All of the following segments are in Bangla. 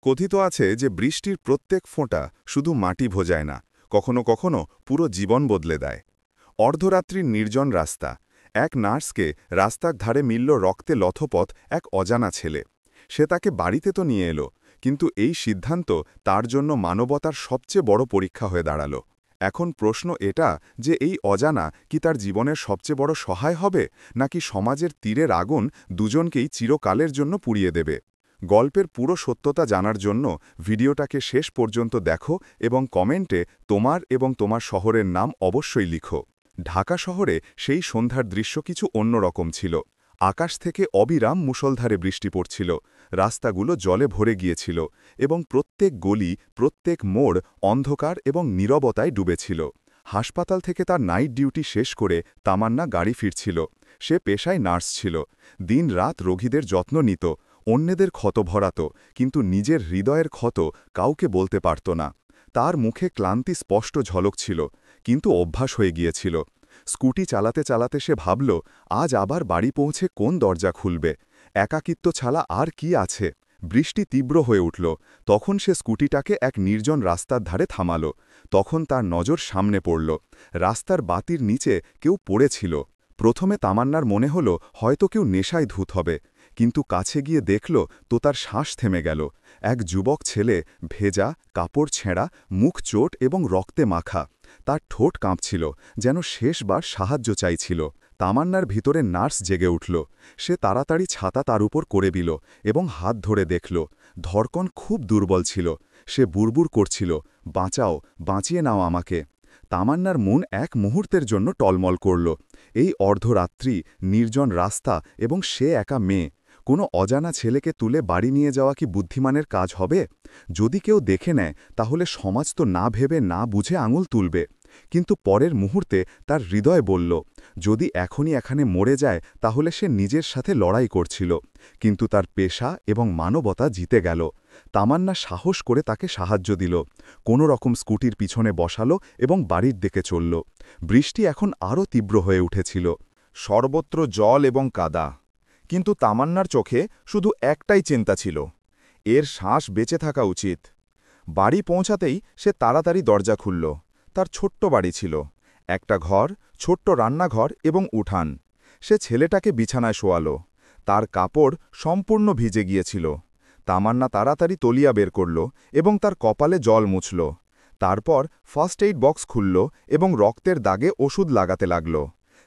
কথিত আছে যে বৃষ্টির প্রত্যেক ফোঁটা শুধু মাটি ভোজায় না, কখনো কখনো পুরো জীবন বদলে দেয়। অর্ধরাত্রির নির্জন রাস্তা, এক নার্সকে রাস্তার ধারে মিলল রক্তে লথপথ এক অজানা ছেলে। সে তাকে বাড়িতে তো নিয়ে এলো, কিন্তু এই সিদ্ধান্ত তার জন্য মানবতার সবচেয়ে বড় পরীক্ষা হয়ে দাঁড়াল। এখন প্রশ্ন এটা যে এই অজানা কি তার জীবনের সবচেয়ে বড় সহায় হবে, নাকি সমাজের তীরের আগুন দুজনকেই চিরকালের জন্য পুড়িয়ে দেবে। গল্পের পুরো সত্যতা জানার জন্য ভিডিওটাকে শেষ পর্যন্ত দেখো এবং কমেন্টে তোমার এবং তোমার শহরের নাম অবশ্যই লিখো। ঢাকা শহরে সেই সন্ধ্যার দৃশ্য কিছু অন্যরকম ছিল। আকাশ থেকে অবিরাম মুষলধারে বৃষ্টি পড়ছিল, রাস্তাগুলো জলে ভরে গিয়েছিল এবং প্রত্যেক গলি, প্রত্যেক মোড় অন্ধকার এবং নীরবতায় ডুবেছিল। হাসপাতাল থেকে তার নাইট ডিউটি শেষ করে তামান্না গাড়ি ফিরছিল। সে পেশায় নার্স ছিল, দিন রাত রোগীদের যত্ন নিত, অন্যদের ক্ষত ভরাত, কিন্তু নিজের হৃদয়ের ক্ষত কাউকে বলতে পারত না। তার মুখে ক্লান্তি স্পষ্ট ঝলক ছিল, কিন্তু অভ্যাস হয়ে গিয়েছিল। স্কুটি চালাতে চালাতে সে ভাবল, আজ আবার বাড়ি পৌঁছে কোন দরজা খুলবে। একাকিত্ব ছাড়া আর কি আছে। বৃষ্টি তীব্র হয়ে উঠল, তখন সে স্কুটিটাকে এক নির্জন রাস্তার ধারে থামাল। তখন তার নজর সামনে পড়ল, রাস্তার বাতির নিচে কেউ পড়েছিল। প্রথমে তামান্নার মনে হল হয়তো কেউ নেশায় ধূত হবে, কিন্তু কাছে গিয়ে দেখল তো তার শ্বাস থেমে গেল। এক যুবক ছেলে, ভেজা, কাপড় ছেঁড়া, মুখ চোট এবং রক্তে মাখা। তার ঠোঁট কাঁপছিল, যেন শেষবার সাহায্য চাইছিল। তামান্নার ভিতরে নার্স জেগে উঠল। সে তাড়াতাড়ি ছাতা তার উপর করে দিল এবং হাত ধরে দেখল। ধড়কন খুব দুর্বল ছিল। সে বুড়বুড় করছিল, বাঁচাও, বাঁচিয়ে নাও আমাকে। তামান্নার মন এক মুহূর্তের জন্য টলমল করল। এই অর্ধরাত্রি, নির্জন রাস্তা এবং সে একা মেয়ে। কোনো অজানা ছেলেকে তুলে বাড়ি নিয়ে যাওয়া কি বুদ্ধিমানের কাজ হবে? যদি কেউ দেখে নেয় তাহলে সমাজ তো না ভেবে না বুঝে আঙুল তুলবে। কিন্তু পরের মুহূর্তে তার হৃদয় বলল, যদি এখনই এখানে মরে যায় তাহলে সে নিজের সাথে লড়াই করছিল, কিন্তু তার পেশা এবং মানবতা জিতে গেল। তামান্না সাহস করে তাকে সাহায্য দিল, কোনো রকম স্কুটির পিছনে বসালো এবং বাড়ির দিকে চলল। বৃষ্টি এখন আরও তীব্র হয়ে উঠেছিল, সর্বত্র জল এবং কাদা। কিন্তু তামান্নার চোখে শুধু একটাই চিন্তা ছিল, এর শ্বাস বেঁচে থাকা উচিত। বাড়ি পৌঁছাতেই সে তাড়াতাড়ি দরজা খুলল। তার ছোট্ট বাড়ি ছিল, একটা ঘর, ছোট্ট রান্নাঘর এবং উঠান। সে ছেলেটাকে বিছানায় শোয়ালো। তার কাপড় সম্পূর্ণ ভিজে গিয়েছিল। তামান্না তাড়াতাড়ি তলিয়া বের করল এবং তার কপালে জল মুছল। তারপর ফার্স্ট এইড বক্স খুলল এবং রক্তের দাগে ওষুধ লাগাতে লাগল।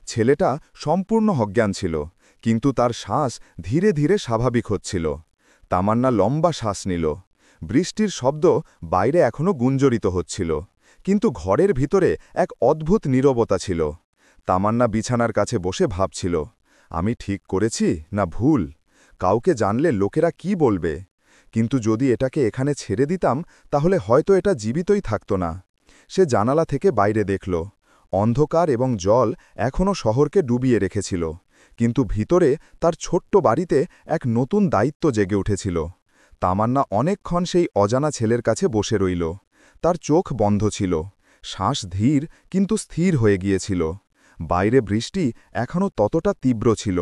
ছেলেটা সম্পূর্ণ অজ্ঞান ছিল, কিন্তু তার শ্বাস ধীরে ধীরে স্বাভাবিক হচ্ছিল। তামান্না লম্বা শ্বাস নিল। বৃষ্টির শব্দ বাইরে এখনও গুঞ্জরিত হচ্ছিল, কিন্তু ঘরের ভিতরে এক অদ্ভুত নীরবতা ছিল। তামান্না বিছানার কাছে বসে ভাবছিল, আমি ঠিক করেছি না ভুল? কাউকে জানলে লোকেরা কি বলবে? কিন্তু যদি এটাকে এখানে ছেড়ে দিতাম তাহলে হয়তো এটা জীবিতই থাকত না। সে জানালা থেকে বাইরে দেখল। অন্ধকার এবং জল এখনও শহরকে ডুবিয়ে রেখেছিল, কিন্তু ভিতরে তার ছোট্ট বাড়িতে এক নতুন দায়িত্ব জেগে উঠেছিল। তামান্না অনেকক্ষণ সেই অজানা ছেলের কাছে বসে রইল। তার চোখ বন্ধ ছিল, শ্বাস ধীর কিন্তু স্থির হয়ে গিয়েছিল। বাইরে বৃষ্টি এখনও ততটা তীব্র ছিল।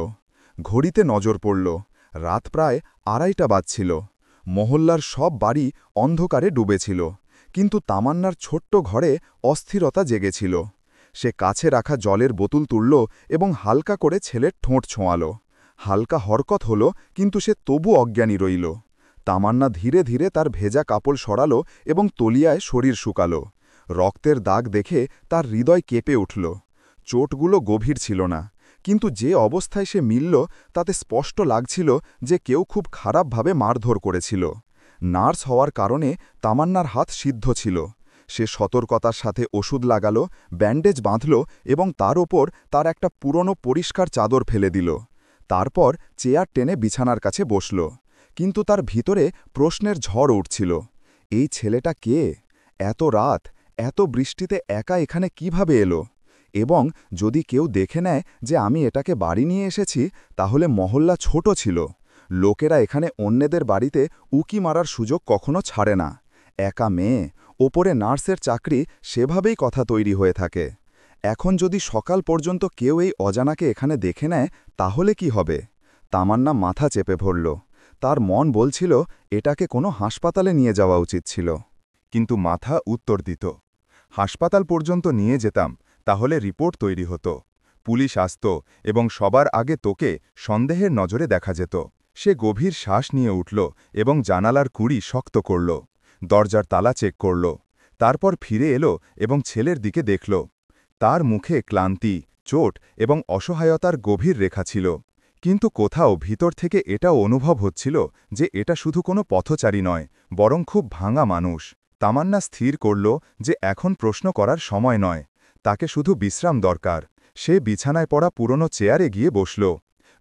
ঘড়িতে নজর পড়ল, রাত প্রায় 2:30 বাজছিল। মহল্লার সব বাড়ি অন্ধকারে ডুবেছিল, কিন্তু তামান্নার ছোট্ট ঘরে অস্থিরতা জেগেছিল। সে কাছে রাখা জলের বোতল তুলল এবং হালকা করে ছেলের ঠোঁট ছোঁয়াল। হালকা হরকত হল, কিন্তু সে তবু অজ্ঞানী রইল। তামান্না ধীরে ধীরে তার ভেজা কাপড় সরালো এবং তলিয়ায় শরীর শুকাল। রক্তের দাগ দেখে তার হৃদয় কেঁপে উঠল। চোটগুলো গভীর ছিল না, কিন্তু যে অবস্থায় সে মিলল তাতে স্পষ্ট লাগছিল যে কেউ খুব খারাপভাবে মারধর করেছিল। নার্স হওয়ার কারণে তামান্নার হাত সিদ্ধ ছিল। সে সতর্কতার সাথে ওষুধ লাগালো, ব্যান্ডেজ বাঁধল এবং তার ওপর তার একটা পুরনো পরিষ্কার চাদর ফেলে দিল। তারপর চেয়ার টেনে বিছানার কাছে বসল, কিন্তু তার ভিতরে প্রশ্নের ঝড় উঠছিল। এই ছেলেটা কে? এত রাত, এত বৃষ্টিতে একা এখানে কিভাবে এলো? এবং যদি কেউ দেখে নেয় যে আমি এটাকে বাড়ি নিয়ে এসেছি, তাহলে মহল্লা ছোট ছিল। লোকেরা এখানে অন্যদের বাড়িতে উকি মারার সুযোগ কখনো ছাড়ে না। একা মেয়ে, ওপরে নার্সের চাকরি, সেভাবেই কথা তৈরি হয়ে থাকে। এখন যদি সকাল পর্যন্ত কেউ এই অজানাকে এখানে দেখে নেয় তাহলে কি হবে? তামান্না মাথা চেপে ধরল। তার মন বলছিল এটাকে কোনো হাসপাতালে নিয়ে যাওয়া উচিত ছিল। কিন্তু মাথা উত্তর দিত, হাসপাতাল পর্যন্ত নিয়ে যেতাম, তাহলে রিপোর্ট তৈরি হতো, পুলিশ আসত এবং সবার আগে তোকে সন্দেহের নজরে দেখা যেত। সে গভীর শ্বাস নিয়ে উঠল এবং জানালার কুড়ি শক্ত করল, দরজার তালা চেক করল, তারপর ফিরে এলো এবং ছেলের দিকে দেখল। তার মুখে ক্লান্তি, চোট এবং অসহায়তার গভীর রেখা ছিল, কিন্তু কোথাও ভিতর থেকে এটাও অনুভব হচ্ছিল যে এটা শুধু কোনো পথচারী নয়, বরং খুব ভাঙা মানুষ। তামান্না স্থির করল যে এখন প্রশ্ন করার সময় নয়, তাকে শুধু বিশ্রাম দরকার। সে বিছানায় পড়া পুরনো চেয়ারে গিয়ে বসল।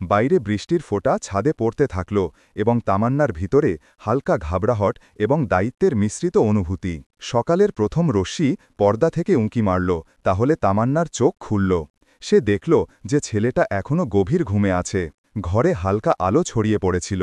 বাইরে বৃষ্টির ফোঁটা ছাদে পড়তে থাকল এবং তামান্নার ভিতরে হালকা ঘাবড়াহট এবং দায়িত্বের মিশ্রিত অনুভূতি। সকালের প্রথম রশ্মি পর্দা থেকে উঁকি মারল, তাহলে তামান্নার চোখ খুলল। সে দেখল যে ছেলেটা এখনও গভীর ঘুমে আছে। ঘরে হালকা আলো ছড়িয়ে পড়েছিল।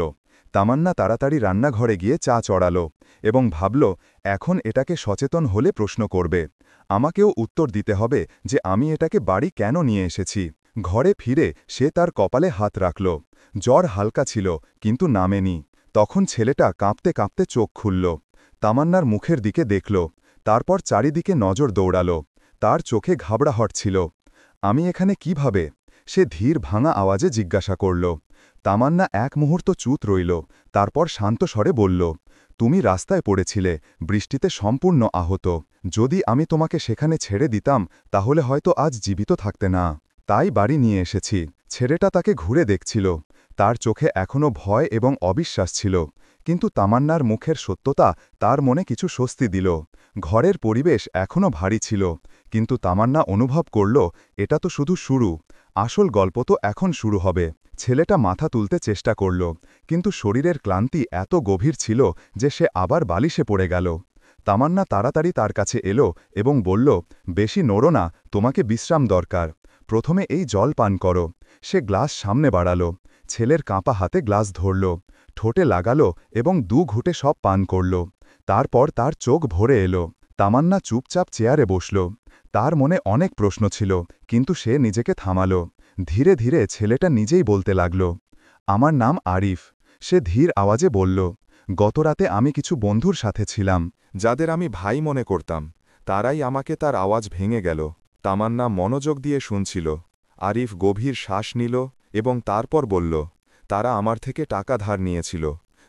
তামান্না তাড়াতাড়ি রান্নাঘরে গিয়ে চা চড়াল এবং ভাবল এখন এটাকে সচেতন হলে প্রশ্ন করবে। আমাকেও উত্তর দিতে হবে যে আমি এটাকে বাড়ি কেন নিয়ে এসেছি। ঘরে ফিরে সে তার কপালে হাত রাখল। জ্বর হালকা ছিল, কিন্তু নামেনি। তখন ছেলেটা কাঁপতে কাঁপতে চোখ খুলল। তামান্নার মুখের দিকে দেখল, তারপর চারিদিকে নজর দৌড়াল। তার চোখে ঘাবড়াহট ছিল। আমি এখানে কিভাবে? সে ধীর ভাঙা আওয়াজে জিজ্ঞাসা করল। তামান্না এক মুহূর্ত চুপ রইল, তারপর শান্ত স্বরে বলল, তুমি রাস্তায় পড়েছিলে, বৃষ্টিতে সম্পূর্ণ আহত। যদি আমি তোমাকে সেখানে ছেড়ে দিতাম তাহলে হয়তো আজ জীবিত থাকতে না। তাই বাড়ি নিয়ে এসেছি। ছেলেটা তাকে ঘুরে দেখছিল। তার চোখে এখনও ভয় এবং অবিশ্বাস ছিল, কিন্তু তামান্নার মুখের সত্যতা তার মনে কিছু স্বস্তি দিল। ঘরের পরিবেশ এখনও ভারী ছিল, কিন্তু তামান্না অনুভব করল এটা তো শুধু শুরু, আসল গল্প তো এখন শুরু হবে। ছেলেটা মাথা তুলতে চেষ্টা করল, কিন্তু শরীরের ক্লান্তি এত গভীর ছিল যে সে আবার বালিশে পড়ে গেল। তামান্না তাড়াতাড়ি তার কাছে এলো এবং বলল, বেশি নড়ো না, তোমাকে বিশ্রাম দরকার। প্রথমে এই জল পান করো। সে গ্লাস সামনে বাড়াল। ছেলের কাঁপা হাতে গ্লাস ধরল, ঠোঁটে লাগালো এবং দু ঘুঁটে সব পান করল। তারপর তার চোখ ভরে এলো। তামান্না চুপচাপ চেয়ারে বসল। তার মনে অনেক প্রশ্ন ছিল, কিন্তু সে নিজেকে থামাল। ধীরে ধীরে ছেলেটা নিজেই বলতে লাগল, আমার নাম আরিফ। সে ধীর আওয়াজে বলল, গতরাতে আমি কিছু বন্ধুর সাথে ছিলাম, যাদের আমি ভাই মনে করতাম। তারাই আমাকে। তার আওয়াজ ভেঙে গেল। তামান্না মনোযোগ দিয়ে শুনছিল। আরিফ গভীর শ্বাস নিল এবং তারপর বলল, তারা আমার থেকে টাকা ধার নিয়েছিল।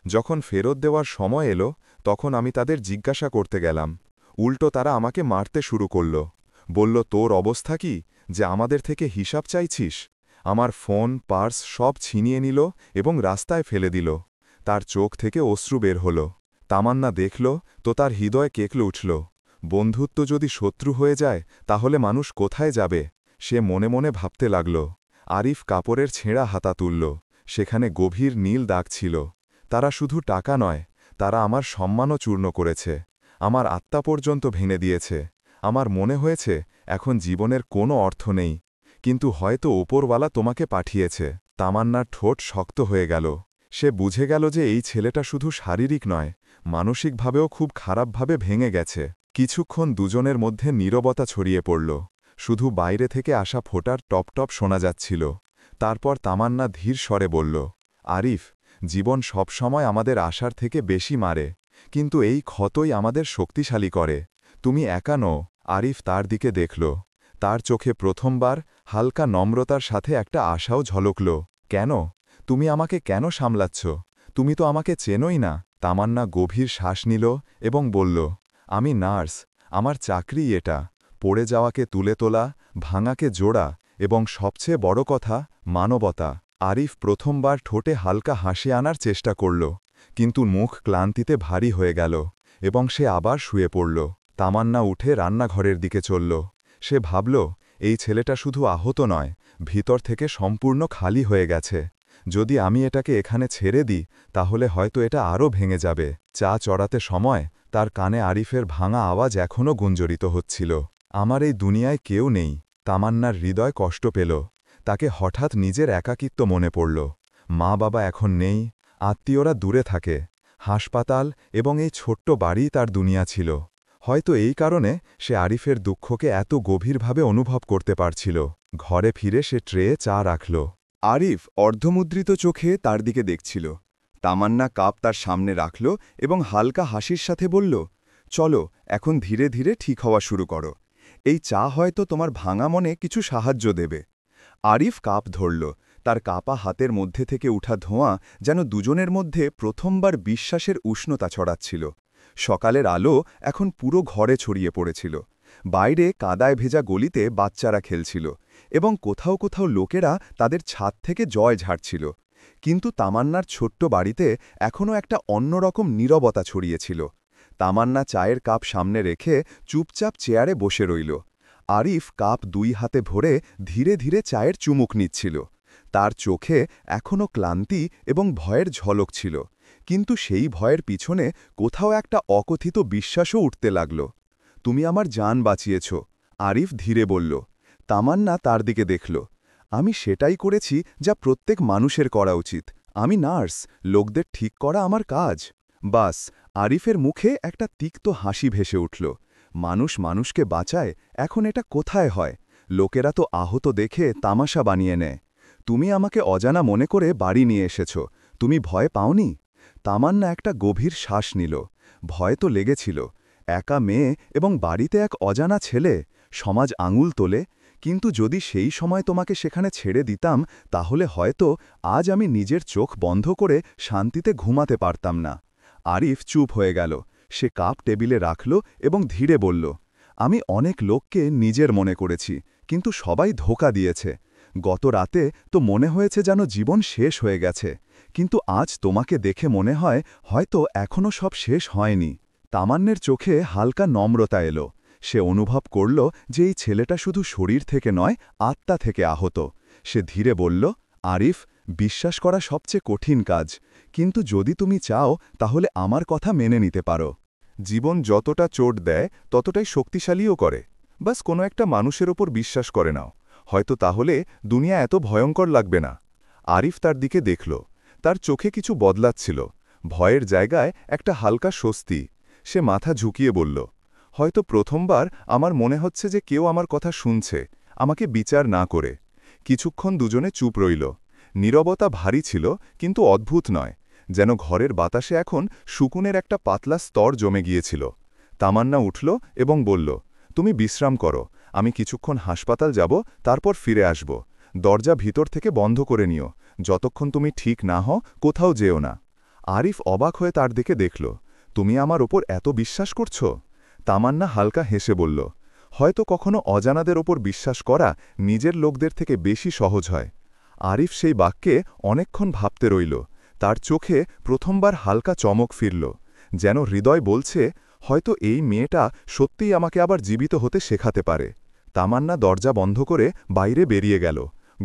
যখন ফেরত দেওয়ার সময় এলো, তখন আমি তাদের জিজ্ঞাসা করতে গেলাম। উল্টো তারা আমাকে মারতে শুরু করল। বলল, তোর অবস্থা কি যে আমাদের থেকে হিসাব চাইছিস? আমার ফোন, পার্স সব ছিনিয়ে নিল এবং রাস্তায় ফেলে দিল। তার চোখ থেকে অশ্রু বের হল। তামান্না দেখল তো তার হৃদয় কেঁপে উঠল। বন্ধুত্ব যদি শত্রু হয়ে যায় তাহলে মানুষ কোথায় যাবে? সে মনে মনে ভাবতে লাগল। আরিফ কাপড়ের ছেঁড়া হাতা তুলল। সেখানে গভীর নীল দাগ ছিল। তারা শুধু টাকা নয়, তারা আমার সম্মানও চূর্ণ করেছে। আমার আত্মা পর্যন্ত ভেঙে দিয়েছে। আমার মনে হয়েছে এখন জীবনের কোনো অর্থ নেই, কিন্তু হয়তো ওপরওয়ালা তোমাকে পাঠিয়েছে। তামান্নার ঠোঁট শক্ত হয়ে গেল। সে বুঝে গেল যে এই ছেলেটা শুধু শারীরিক নয়, মানসিকভাবেও খুব খারাপভাবে ভেঙে গেছে। কিছুক্ষণ দুজনের মধ্যে নীরবতা ছড়িয়ে পড়ল। শুধু বাইরে থেকে আসা ফোঁটার টপ টপ শোনা যাচ্ছিল। তারপর তামান্না ধীর স্বরে বলল, আরিফ, জীবন সবসময় আমাদের আশার থেকে বেশি মারে, কিন্তু এই ক্ষতই আমাদের শক্তিশালী করে। তুমি একা নও। আরিফ তার দিকে দেখল। তার চোখে প্রথমবার হালকা নম্রতার সাথে একটা আশাও ঝলকল। কেন? তুমি আমাকে কেন সামলাচ্ছ? তুমি তো আমাকে চেনোই না। তামান্না গভীর শ্বাস নিল এবং বলল, আমি নার্স। আমার চাকরি এটা, পড়ে যাওয়াকে তুলে তোলা, ভাঙাকে জোড়া এবং সবচেয়ে বড় কথা, মানবতা। আরিফ প্রথমবার ঠোঁটে হালকা হাসি আনার চেষ্টা করল, কিন্তু মুখ ক্লান্তিতে ভারী হয়ে গেল এবং সে আবার শুয়ে পড়ল। তামান্না উঠে রান্নাঘরের দিকে চলল। সে ভাবল, এই ছেলেটা শুধু আহত নয়, ভিতর থেকে সম্পূর্ণ খালি হয়ে গেছে। যদি আমি এটাকে এখানে ছেড়ে দিই তাহলে হয়তো এটা আরও ভেঙে যাবে। চা চড়াতে সময় তার কানে আরিফের ভাঙা আওয়াজ এখনও গুঞ্জরিত হচ্ছিল, আমার এই দুনিয়ায় কেউ নেই। তামান্নার হৃদয় কষ্ট পেল। তাকে হঠাৎ নিজের একাকিত্ব মনে পড়ল। মা বাবা এখন নেই, আত্মীয়রা দূরে থাকে। হাসপাতাল এবং এই ছোট্ট বাড়ি তার দুনিয়া ছিল। হয়তো এই কারণে সে আরিফের দুঃখকে এত গভীরভাবে অনুভব করতে পারছিল। ঘরে ফিরে সে ট্রে চা রাখল। আরিফ অর্ধমুদ্রিত চোখে তার দিকে দেখছিল। তামান্না কাপ তার সামনে রাখল এবং হালকা হাসির সাথে বলল, চলো এখন ধীরে ধীরে ঠিক হওয়া শুরু করো। এই চা হয়তো তোমার ভাঙা মনে কিছু সাহায্য দেবে। আরিফ কাপ ধরল। তার কাপা হাতের মধ্যে থেকে উঠা ধোঁয়া যেন দুজনের মধ্যে প্রথমবার বিশ্বাসের উষ্ণতা ছড়াচ্ছিল। সকালের আলো এখন পুরো ঘরে ছড়িয়ে পড়েছিল। বাইরে কাদায় ভেজা গলিতে বাচ্চারা খেলছিল এবং কোথাও কোথাও লোকেরা তাদের ছাদ থেকে জয় ঝাড়ছিল। কিন্তু তামান্নার ছোট্ট বাড়িতে এখনও একটা অন্যরকম নীরবতা ছড়িয়েছিল। তামান্না চায়ের কাপ সামনে রেখে চুপচাপ চেয়ারে বসে রইল। আরিফ কাপ দুই হাতে ভরে ধীরে ধীরে চায়ের চুমুক নিচ্ছিল। তার চোখে এখনও ক্লান্তি এবং ভয়ের ঝলক ছিল, কিন্তু সেই ভয়ের পিছনে কোথাও একটা অকথিত বিশ্বাসও উঠতে লাগল। তুমি আমার জান বাঁচিয়েছ, আরিফ ধীরে বলল। তামান্না তার দিকে দেখল। আমি সেটাই করেছি যা প্রত্যেক মানুষের করা উচিত। আমি নার্স, লোকদের ঠিক করা আমার কাজ। বাস, আরিফের মুখে একটা তিক্ত হাসি ভেসে উঠল। মানুষ মানুষকে বাঁচায়, এখন এটা কোথায় হয়? লোকেরা তো আহত দেখে তামাশা বানিয়ে নেয়। তুমি আমাকে অজানা মনে করে বাড়ি নিয়ে এসেছ, তুমি ভয় পাওনি? তামান্না একটা গভীর শ্বাস নিল। ভয় তো লেগেছিল। একা মেয়ে এবং বাড়িতে এক অজানা ছেলে, সমাজ আঙুল তোলে। কিন্তু যদি সেই সময় তোমাকে সেখানে ছেড়ে দিতাম, তাহলে হয়তো আজ আমি নিজের চোখ বন্ধ করে শান্তিতে ঘুমাতে পারতাম না। আরিফ চুপ হয়ে গেল। সে কাপ টেবিলে রাখল এবং ধীরে বলল, আমি অনেক লোককে নিজের মনে করেছি, কিন্তু সবাই ধোঁকা দিয়েছে। গত রাতে তো মনে হয়েছে যেন জীবন শেষ হয়ে গেছে, কিন্তু আজ তোমাকে দেখে মনে হয় হয়তো এখনও সব শেষ হয়নি। তামান্নের চোখে হালকা নম্রতা এলো। সে অনুভব করল যে এই ছেলেটা শুধু শরীর থেকে নয়, আত্মা থেকে আহত। সে ধীরে বলল, আরিফ, বিশ্বাস করা সবচেয়ে কঠিন কাজ, কিন্তু যদি তুমি চাও তাহলে আমার কথা মেনে নিতে পারো। জীবন যতটা চোট দেয় ততটাই শক্তিশালীও করে। বাস কোনো একটা মানুষের ওপর বিশ্বাস করে নাও, হয়তো তাহলে দুনিয়া এত ভয়ঙ্কর লাগবে না। আরিফ তার দিকে দেখল। তার চোখে কিছু বদলাচ্ছিল, ভয়ের জায়গায় একটা হালকা স্বস্তি। সে মাথা ঝুঁকিয়ে বলল, হয়তো প্রথমবার আমার মনে হচ্ছে যে কেউ আমার কথা শুনছে, আমাকে বিচার না করে। কিছুক্ষণ দুজনে চুপ রইল। নীরবতা ভারী ছিল, কিন্তু অদ্ভুত নয়, যেন ঘরের বাতাসে এখন শুকুনের একটা পাতলা স্তর জমে গিয়েছিল। তামান্না উঠল এবং বলল, তুমি বিশ্রাম করো, আমি কিছুক্ষণ হাসপাতাল যাব, তারপর ফিরে আসব। দরজা ভিতর থেকে বন্ধ করে নিও, যতক্ষণ তুমি ঠিক না হও কোথাও যেও না। আরিফ অবাক হয়ে তার দিকে দেখল। তুমি আমার ওপর এত বিশ্বাস করছো? তামান্না হালকা হেসে বলল, হয়তো কখনো অজানাদের ওপর বিশ্বাস করা নিজের লোকদের থেকে বেশি সহজ হয়। আরিফ সেই বাক্যে অনেকক্ষণ ভাবতে রইল। তার চোখে প্রথমবার হালকা চমক ফিরল, যেন হৃদয় বলছে, হয়তো এই মেয়েটা সত্যিই আমাকে আবার জীবিত হতে শেখাতে পারে। তামান্না দরজা বন্ধ করে বাইরে বেরিয়ে গেল।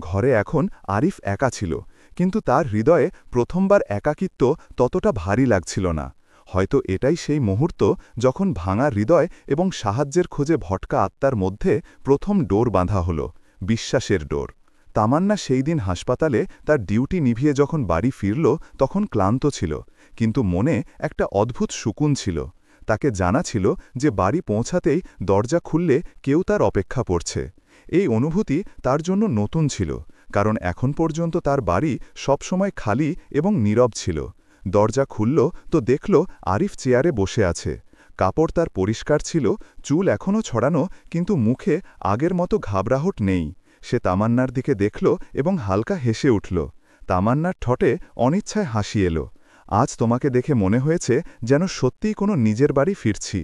ঘরে এখন আরিফ একা ছিল, কিন্তু তার হৃদয়ে প্রথমবার একাকিত্ব ততটা ভারী লাগছিল না। হয়তো এটাই সেই মুহূর্ত যখন ভাঙা হৃদয় এবং সাহায্যের খোঁজে ভটকা আত্মার মধ্যে প্রথম ডোর বাঁধা হল, বিশ্বাসের ডোর। তামান্না সেই দিন হাসপাতালে তার ডিউটি নিভিয়ে যখন বাড়ি ফিরল, তখন ক্লান্ত ছিল, কিন্তু মনে একটা অদ্ভুত সুকুন ছিল। তাকে জানা ছিল যে বাড়ি পৌঁছাতেই দরজা খুললে কেউ তার অপেক্ষা করছে। এই অনুভূতি তার জন্য নতুন ছিল, কারণ এখন পর্যন্ত তার বাড়ি সবসময় খালি এবং নীরব ছিল। দরজা খুলল তো দেখল আরিফ চেয়ারে বসে আছে। কাপড় তার পরিষ্কার ছিল, চুল এখনও ছড়ানো, কিন্তু মুখে আগের মতো ঘাবড়াহট নেই। সে তামান্নার দিকে দেখল এবং হালকা হেসে উঠল। তামান্নার ঠোঁটে অনিচ্ছায় হাসি এলো। আজ তোমাকে দেখে মনে হয়েছে যেন সত্যিই কোনো নিজের বাড়ি ফিরছি।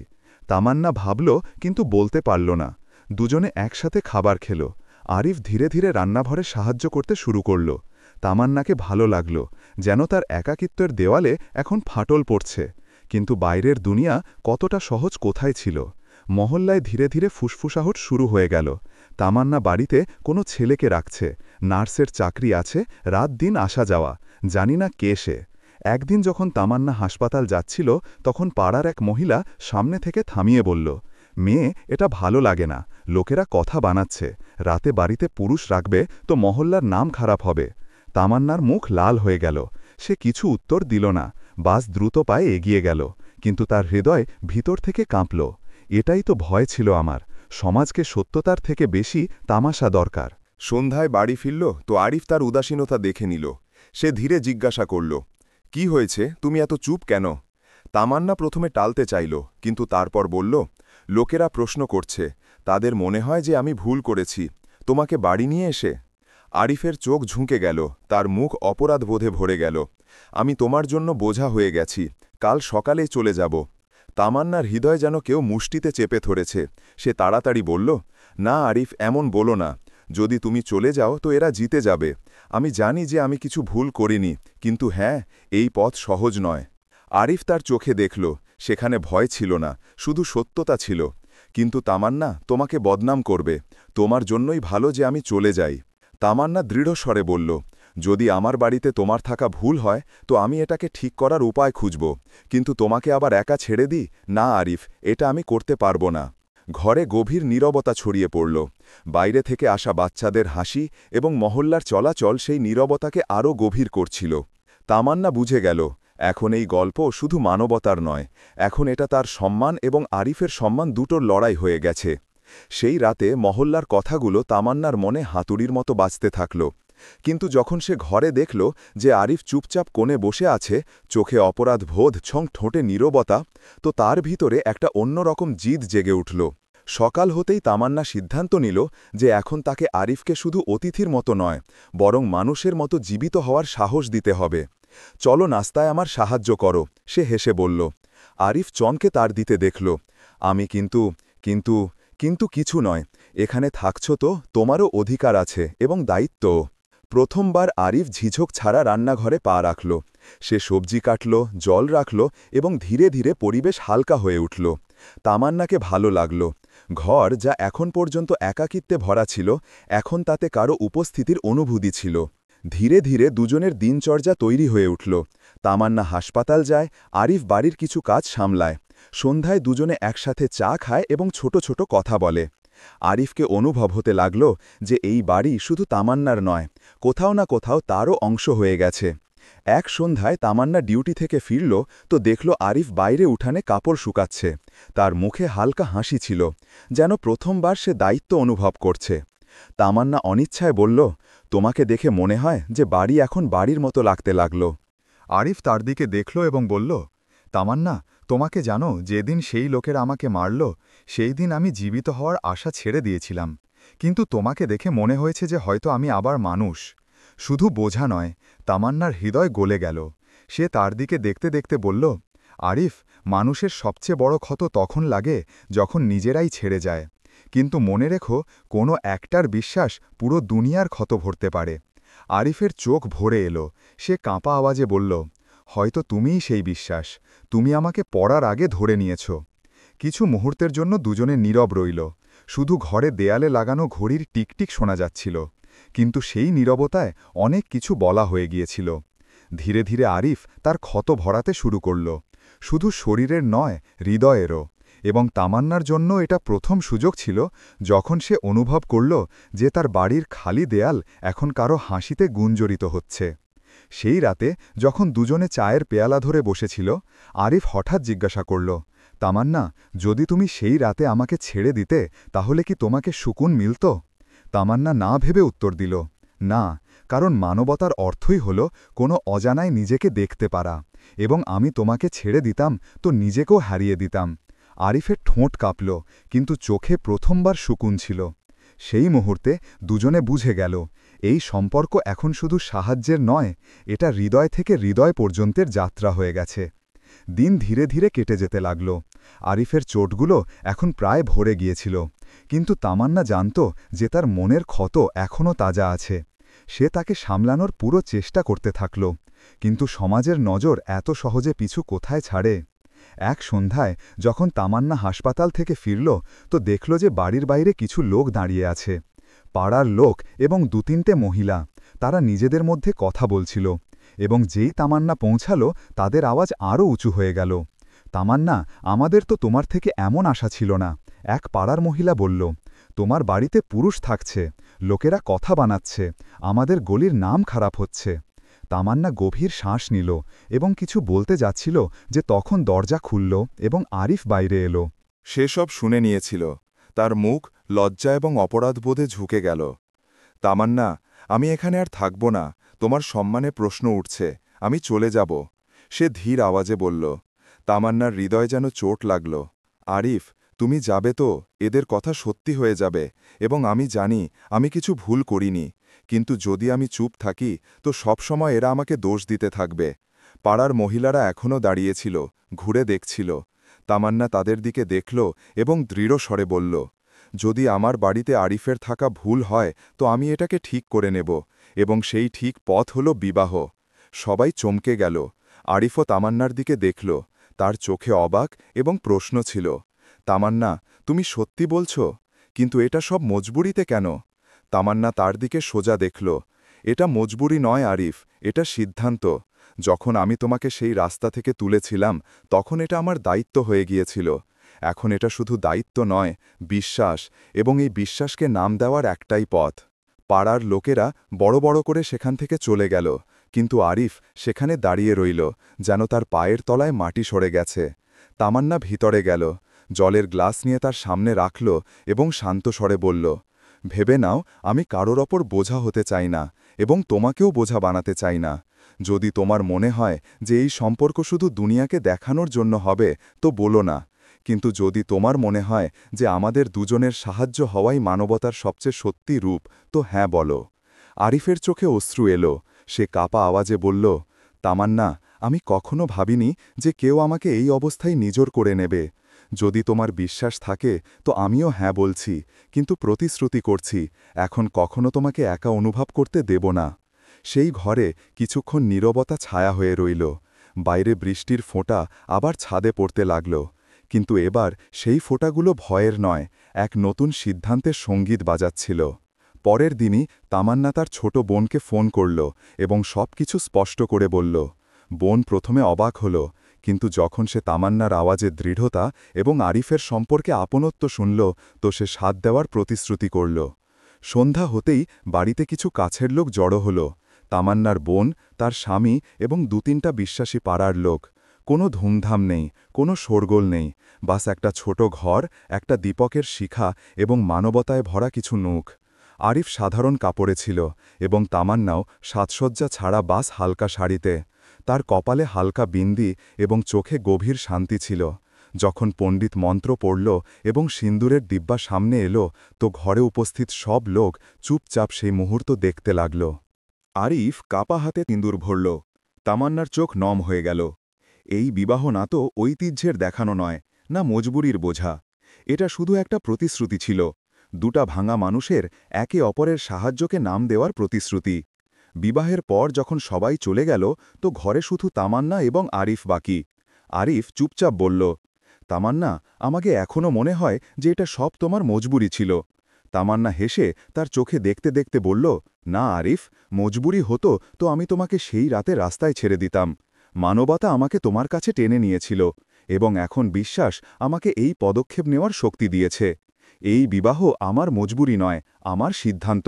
তামান্না ভাবল, কিন্তু বলতে পারল না। দুজনে একসাথে খাবার খেল। আরিফ ধীরে ধীরে রান্নাঘরে সাহায্য করতে শুরু করল। তামান্নাকে ভালো লাগল, যেন তার একাকিত্বের দেওয়ালে এখন ফাটল পড়ছে। কিন্তু বাইরের দুনিয়া কতটা সহজ কোথায় ছিল। মহল্লায় ধীরে ধীরে ফুসফুসাহট শুরু হয়ে গেল। তামান্না বাড়িতে কোনো ছেলেকে রাখছে, নার্সের চাকরি আছে, রাত দিন আসা যাওয়া, জানি না কে সে। একদিন যখন তামান্না হাসপাতাল যাচ্ছিল, তখন পাড়ার এক মহিলা সামনে থেকে থামিয়ে বলল, মেয়ে, এটা ভালো লাগে না, লোকেরা কথা বানাচ্ছে, রাতে বাড়িতে পুরুষ রাখবে তো মহল্লার নাম খারাপ হবে। তামান্নার মুখ লাল হয়ে গেল। সে কিছু উত্তর দিল না। বাস দ্রুত পায়ে এগিয়ে গেল, কিন্তু তার হৃদয় ভিতর থেকে কাঁপল। এটাই তো ভয় ছিল আমার, সমাজকে সত্যতার থেকে বেশি তামাশা দরকার। সন্ধ্যায় বাড়ি ফিরল তো আরিফ তার উদাসীনতা দেখে নিল। সে ধীরে জিজ্ঞাসা করল, কি হয়েছে, তুমি এত চুপ কেন? তামান্না প্রথমে টালতে চাইল, কিন্তু তারপর বলল, লোকেরা প্রশ্ন করছে, তাদের মনে হয় যে আমি ভুল করেছি। তোমাকে বাড়ি নিয়ে এসে। আরিফের চোখ ঝুঁকে গেল, তার মুখ অপরাধবোধে ভরে গেল। আমি তোমার জন্য বোঝা হয়ে গেছি, কাল সকালেই চলে যাব। তামান্নার হৃদয় যেন কেউ মুষ্টিতে চেপে ধরেছে। সে তাড়াতাড়ি বলল, না আরিফ, এমন বলো না। যদি তুমি চলে যাও তো এরা জিতে যাবে। আমি জানি যে আমি কিছু ভুল করিনি, কিন্তু হ্যাঁ, এই পথ সহজ নয়। আরিফ তার চোখে দেখল, সেখানে ভয় ছিল না, শুধু সত্যতা ছিল। কিন্তু তামান্না তোমাকে বদনাম করবে, তোমার জন্যই ভালো যে আমি চলে যাই। তামান্না দৃঢ় স্বরে বলল, যদি আমার বাড়িতে তোমার থাকা ভুল হয় তো আমি এটাকে ঠিক করার উপায় খুঁজব, কিন্তু তোমাকে আবার একা ছেড়ে দিই না আরিফ, এটা আমি করতে পারবো না। ঘরে গভীর নীরবতা ছড়িয়ে পড়ল। বাইরে থেকে আসা বাচ্চাদের হাসি এবং মহল্লার চলাচল সেই নীরবতাকে আরও গভীর করছিল। তামান্না বুঝে গেল, এখন এই গল্প শুধু মানবতার নয়, এখন এটা তার সম্মান এবং আরিফের সম্মান দুটোর লড়াই হয়ে গেছে। সেই রাতে মহল্লার কথাগুলো তামান্নার মনে হাতুড়ির মতো বাজতে থাকল। কিন্তু যখন সে ঘরে দেখল যে আরিফ চুপচাপ কোণে বসে আছে, চোখে অপরাধ বোধ ছং ঠোঁটে নীরবতা, তো তার ভিতরে একটা অন্যরকম জিদ জেগে উঠল। সকাল হতেই তামান্না সিদ্ধান্ত নিল যে এখন তাকে আরিফকে শুধু অতিথির মতো নয়, বরং মানুষের মতো জীবিত হওয়ার সাহস দিতে হবে। চলো নাস্তায় আমার সাহায্য করো, সে হেসে বলল। আরিফ চমকে তার দিতে দেখল। আমি কিন্তু কিন্তু কিন্তু কিছু নয়, এখানে থাকছ তো তোমারও অধিকার আছে এবং দায়িত্বও। প্রথমবার আরিফ ঝিঝক ছাড়া রান্নাঘরে পা রাখল। সে সবজি কাটল, জল রাখল এবং ধীরে ধীরে পরিবেশ হালকা হয়ে উঠল। তামান্নাকে ভালো লাগল। ঘর যা এখন পর্যন্ত একাকিত্বে ভরা ছিল, এখন তাতে কারো উপস্থিতির অনুভূতি ছিল। ধীরে ধীরে দুজনের দিনচর্যা তৈরি হয়ে উঠল। তামান্না হাসপাতাল যায়, আরিফ বাড়ির কিছু কাজ সামলায়। সন্ধ্যায় দুজনে একসাথে চা খায় এবং ছোট ছোট কথা বলে। আরিফকে অনুভব হতে লাগল যে এই বাড়ি শুধু তামান্নার নয়, কোথাও না কোথাও তারও অংশ হয়ে গেছে। এক সন্ধ্যায় তামান্না ডিউটি থেকে ফিরল তো দেখল আরিফ বাইরে উঠানে কাপড় শুকাচ্ছে। তার মুখে হালকা হাসি ছিল, যেন প্রথমবার সে দায়িত্ব অনুভব করছে। তামান্না অনিচ্ছায় বলল, তোমাকে দেখে মনে হয় যে বাড়ি এখন বাড়ির মতো লাগতে লাগল। আরিফ তার দিকে দেখল এবং বলল, তামান্না, তোমাকে জানো যেদিন সেই লোকেরা আমাকে মারল, সেই দিন আমি জীবিত হওয়ার আশা ছেড়ে দিয়েছিলাম। কিন্তু তোমাকে দেখে মনে হয়েছে যে হয়তো আমি আবার মানুষ। শুধু বোঝা নয়, তামান্নার হৃদয় গলে গেল। সে তার দিকে দেখতে দেখতে বলল, আরিফ, মানুষের সবচেয়ে বড় ক্ষত তখন লাগে যখন নিজেরাই ছেড়ে যায়। কিন্তু মনে রেখো, কোনো একটার বিশ্বাস পুরো দুনিয়ার ক্ষত ভরতে পারে। আরিফের চোখ ভরে এলো। সে কাঁপা আওয়াজে বলল, হয়তো তুমিই সেই বিশ্বাস, তুমি আমাকে পড়ার আগে ধরে নিয়েছ। কিছু মুহূর্তের জন্য দুজনে নীরব রইল। শুধু ঘরে দেয়ালে লাগানো ঘড়ির টিকটিক শোনা যাচ্ছিল। কিন্তু সেই নীরবতায় অনেক কিছু বলা হয়ে গিয়েছিল। ধীরে ধীরে আরিফ তার ক্ষত ভরাতে শুরু করল, শুধু শরীরের নয়, হৃদয়েরও। এবং তামান্নার জন্য এটা প্রথম সুযোগ ছিল যখন সে অনুভব করল যে তার বাড়ির খালি দেয়াল এখন কারো হাসিতে গুঞ্জরিত হচ্ছে। সেই রাতে যখন দুজনে চায়ের পেয়ালা ধরে বসেছিল, আরিফ হঠাৎ জিজ্ঞাসা করল, তামান্না, যদি তুমি সেই রাতে আমাকে ছেড়ে দিতে তাহলে কি তোমাকে সুকুন মিলত? তামান্না না ভেবে উত্তর দিল, না, কারণ মানবতার অর্থই হল কোনো অজানায় নিজেকে দেখতে পারা, এবং আমি তোমাকে ছেড়ে দিতাম তো নিজেকেও হারিয়ে দিতাম। আরিফের ঠোঁট কাঁপল, কিন্তু চোখে প্রথমবার সুকুন ছিল। সেই মুহূর্তে দুজনে বুঝে গেল, এই সম্পর্ক এখন শুধু সাহায্যের নয়, এটা হৃদয় থেকে হৃদয় পর্যন্তের যাত্রা হয়ে গেছে। দিন ধীরে ধীরে কেটে যেতে লাগল। আরিফের চোটগুলো এখন প্রায় ভরে গিয়েছিল, কিন্তু তামান্না জানত যে তার মনের ক্ষত এখনও তাজা আছে। সে তাকে সামলানোর পুরো চেষ্টা করতে থাকল, কিন্তু সমাজের নজর এত সহজে পিছু কোথায় ছাড়ে। এক সন্ধ্যায় যখন তামান্না হাসপাতাল থেকে ফিরল তো দেখল যে বাড়ির বাইরে কিছু লোক দাঁড়িয়ে আছে। পাড়ার লোক এবং দু-তিনটে মহিলা, তারা নিজেদের মধ্যে কথা বলছিল। এবং যেই তামান্না পৌঁছালো তাদের আওয়াজ আরও উঁচু হয়ে গেল, তামান্না, আমাদের তো তোমার থেকে এমন আশা ছিল না। এক পাড়ার মহিলা বলল, তোমার বাড়িতে পুরুষ থাকছে, লোকেরা কথা বানাচ্ছে, আমাদের গলির নাম খারাপ হচ্ছে। তামান্না গভীর শ্বাস নিল এবং কিছু বলতে যাচ্ছিল যে তখন দরজা খুলল এবং আরিফ বাইরে এলো। সেসব শুনে নিয়েছিল। তার মুখ লজ্জা এবং অপরাধবোধে ঝুঁকে গেল। তামান্না, আমি এখানে আর থাকব না, তোমার সম্মানে প্রশ্ন উঠছে, আমি চলে যাব। সে ধীর আওয়াজে বলল। তামান্নার হৃদয় যেন চোট লাগল। আরিফ, তুমি যাবে তো? এদের কথা সত্যি হয়ে যাবে, এবং আমি জানি আমি কিছু ভুল করিনি, কিন্তু যদি আমি চুপ থাকি তো সবসময় এরা আমাকে দোষ দিতে থাকবে। পাড়ার মহিলারা এখনও দাঁড়িয়েছিল, ঘুরে দেখছিল। তামান্না তাদের দিকে দেখল এবং দৃঢ় স্বরে বলল, যদি আমার বাড়িতে আরিফের থাকা ভুল হয় তো আমি এটাকে ঠিক করে নেব, এবং সেই ঠিক পথ হল বিবাহ। সবাই চমকে গেল। আরিফও তামান্নার দিকে দেখল, তার চোখে অবাক এবং প্রশ্ন ছিল। তামান্না, তুমি সত্যি বলছ? কিন্তু এটা সব মজবুরিতে কেন? তামান্না তার দিকে সোজা দেখল। এটা মজবুরি নয় আরিফ, এটা সিদ্ধান্ত। যখন আমি তোমাকে সেই রাস্তা থেকে তুলেছিলাম তখন এটা আমার দায়িত্ব হয়ে গিয়েছিল। এখন এটা শুধু দায়িত্ব নয়, বিশ্বাস, এবং এই বিশ্বাসকে নাম দেওয়ার একটাই পথ। পাড়ার লোকেরা বড় বড় করে সেখান থেকে চলে গেল, কিন্তু আরিফ সেখানে দাঁড়িয়ে রইল, যেন তার পায়ের তলায় মাটি সরে গেছে। তামান্না ভিতরে গেল, জলের গ্লাস নিয়ে তার সামনে রাখল এবং শান্ত স্বরে বলল, ভেবে নাও, আমি কারোর ওপর বোঝা হতে চাই না, এবং তোমাকেও বোঝা বানাতে চাই না। যদি তোমার মনে হয় যে এই সম্পর্ক শুধু দুনিয়াকে দেখানোর জন্য হবে তো বলো না, কিন্তু যদি তোমার মনে হয় যে আমাদের দুজনের সাহায্য হওয়াই মানবতার সবচেয়ে সত্যি রূপ, তো হ্যাঁ বলো। আরিফের চোখে অশ্রু এলো। সে কাপা আওয়াজে বলল, তামান্না, আমি কখনো ভাবিনি যে কেউ আমাকে এই অবস্থায় নিজর করে নেবে। যদি তোমার বিশ্বাস থাকে তো আমিও হ্যাঁ বলছি, কিন্তু প্রতিশ্রুতি করছি এখন কখনো তোমাকে একা অনুভব করতে দেব না। সেই ঘরে কিছুক্ষণ নীরবতা ছায়া হয়ে রইল। বাইরে বৃষ্টির ফোঁটা আবার ছাদে পড়তে লাগল, কিন্তু এবার সেই ফোঁটাগুলো ভয়ের নয়, এক নতুন সিদ্ধান্তের সঙ্গীত বাজাচ্ছিল। পরের দিনই তামান্না তার ছোট বোনকে ফোন করল এবং সবকিছু স্পষ্ট করে বলল। বোন প্রথমে অবাক হল, কিন্তু যখন সে তামান্নার আওয়াজে দৃঢ়তা এবং আরিফের সম্পর্কে আপনত্ব শুনল তো সে সাথ দেওয়ার প্রতিশ্রুতি করল। সন্ধ্যা হতেই বাড়িতে কিছু কাছের লোক জড়ো হল। তামান্নার বোন, তার স্বামী এবং ২-৩টা বিশ্বাসী পাড়ার লোক। কোনো ধুমধাম নেই, কোনো শোরগোল নেই, বাস একটা ছোট ঘর, একটা দীপকের শিখা এবং মানবতায় ভরা কিছু নূখ। আরিফ সাধারণ কাপড়ে ছিল এবং তামান্নাও সাজসজ্জা ছাড়া বাস হালকা শাড়িতে। তার কপালে হালকা বিন্দি এবং চোখে গভীর শান্তি ছিল। যখন পণ্ডিত মন্ত্র পড়ল এবং সিন্দুরের দিব্যা সামনে এলো তো ঘরে উপস্থিত সব লোক চুপচাপ সেই মুহূর্ত দেখতে লাগল। আরিফ কাপা হাতে তিন্দুর ভরল। তামান্নার চোখ নম হয়ে গেল। এই বিবাহ না তো ঐতিহ্যের দেখানো নয়, না মজবুরির বোঝা। এটা শুধু একটা প্রতিশ্রুতি ছিল, দুটা ভাঙা মানুষের একে অপরের সাহায্যকে নাম দেওয়ার প্রতিশ্রুতি। বিবাহের পর যখন সবাই চলে গেল তো ঘরে শুধু তামান্না এবং আরিফ বাকি। আরিফ চুপচাপ বলল, তামান্না, আমাকে এখনও মনে হয় যে এটা সব তোমার মজবুরি ছিল। তামান্না হেসে তার চোখে দেখতে দেখতে বলল, না আরিফ, মজবুরি হতো তো আমি তোমাকে সেই রাতে রাস্তায় ছেড়ে দিতাম। মানবতা আমাকে তোমার কাছে টেনে নিয়েছিল, এবং এখন বিশ্বাস আমাকে এই পদক্ষেপ নেওয়ার শক্তি দিয়েছে। এই বিবাহ আমার মজবুরি নয়, আমার সিদ্ধান্ত।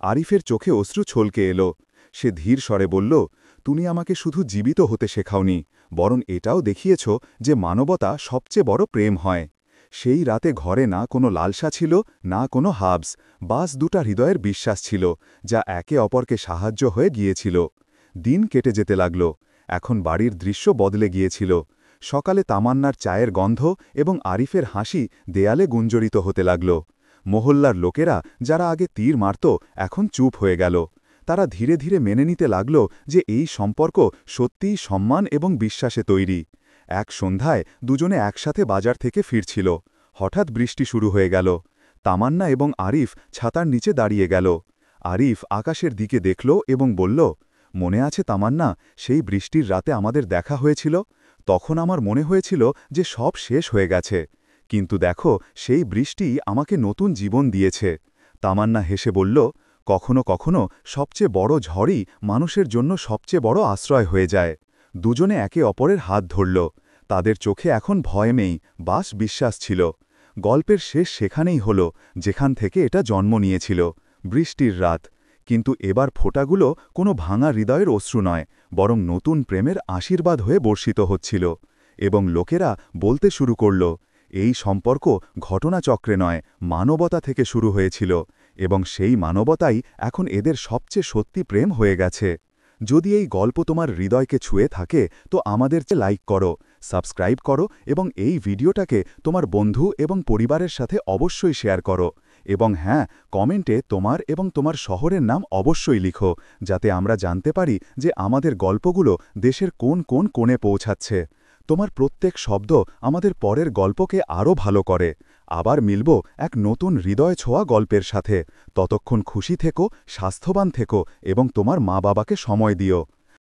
আরিফের চোখে অশ্রু ছলকে এলো। সে ধীর স্বরে বলল, তুমি আমাকে শুধু জীবিত হতে শেখাওনি, বরং এটাও দেখিয়েছ যে মানবতা সবচেয়ে বড় প্রেম হয়। সেই রাতে ঘরে না কোনো লালসা ছিল, না কোনো হাবস, বাস দুটা হৃদয়ের বিশ্বাস ছিল, যা একে অপরকে সাহায্য হয়ে গিয়েছিল। দিন কেটে যেতে লাগল। এখন বাড়ির দৃশ্য বদলে গিয়েছিল। সকালে তামান্নার চায়ের গন্ধ এবং আরিফের হাসি দেয়ালে গুঞ্জরিত হতে লাগল। মহল্লার লোকেরা, যারা আগে তীর মারত, এখন চুপ হয়ে গেল। তারা ধীরে ধীরে মেনে নিতে লাগল যে এই সম্পর্ক সত্যিই সম্মান এবং বিশ্বাসে তৈরি। এক সন্ধ্যায় দুজনে একসাথে বাজার থেকে ফিরছিল। হঠাৎ বৃষ্টি শুরু হয়ে গেল। তামান্না এবং আরিফ ছাতার নিচে দাঁড়িয়ে গেল। আরিফ আকাশের দিকে দেখল এবং বলল, মনে আছে তামান্না, সেই বৃষ্টির রাতে আমাদের দেখা হয়েছিল? তখন আমার মনে হয়েছিল যে সব শেষ হয়ে গেছে, কিন্তু দেখো, সেই বৃষ্টি আমাকে নতুন জীবন দিয়েছে। তামান্না হেসে বলল, কখনো কখনো সবচেয়ে বড় ঝড়ই মানুষের জন্য সবচেয়ে বড় আশ্রয় হয়ে যায়। দুজনে একে অপরের হাত ধরল। তাদের চোখে এখন ভয় নেই, বাস বিশ্বাস ছিল। গল্পের শেষ সেখানেই হল যেখান থেকে এটা জন্ম নিয়েছিল, বৃষ্টির রাত। কিন্তু এবার ফোঁটাগুলো কোনো ভাঙা হৃদয়ের অশ্রু নয়, বরং নতুন প্রেমের আশীর্বাদ হয়ে বর্ষিত হচ্ছিল। এবং লোকেরা বলতে শুরু করল, এই সম্পর্ক ঘটনাচক্রে নয়, মানবতা থেকে শুরু হয়েছিল, এবং সেই মানবতাই এখন এদের সবচেয়ে সত্যি প্রেম হয়ে গেছে। যদি এই গল্প তোমার হৃদয়কে ছুঁয়ে থাকে তো আমাদের লাইক করো, সাবস্ক্রাইব করো এবং এই ভিডিওটাকে তোমার বন্ধু এবং পরিবারের সাথে অবশ্যই শেয়ার করো। এবং হ্যাঁ, কমেন্টে তোমার এবং তোমার শহরের নাম অবশ্যই লিখো, যাতে আমরা জানতে পারি যে আমাদের গল্পগুলো দেশের কোন কোন কোণে পৌঁছাচ্ছে। তোমার প্রত্যেক শব্দ আমাদের পরের গল্পকে আরও ভালো করে। আবার মিলব এক নতুন হৃদয় ছোঁয়া গল্পের সাথে। ততক্ষণ খুশি থেকো, স্বাস্থ্যবান থেকো এবং তোমার মা বাবাকে সময় দিও।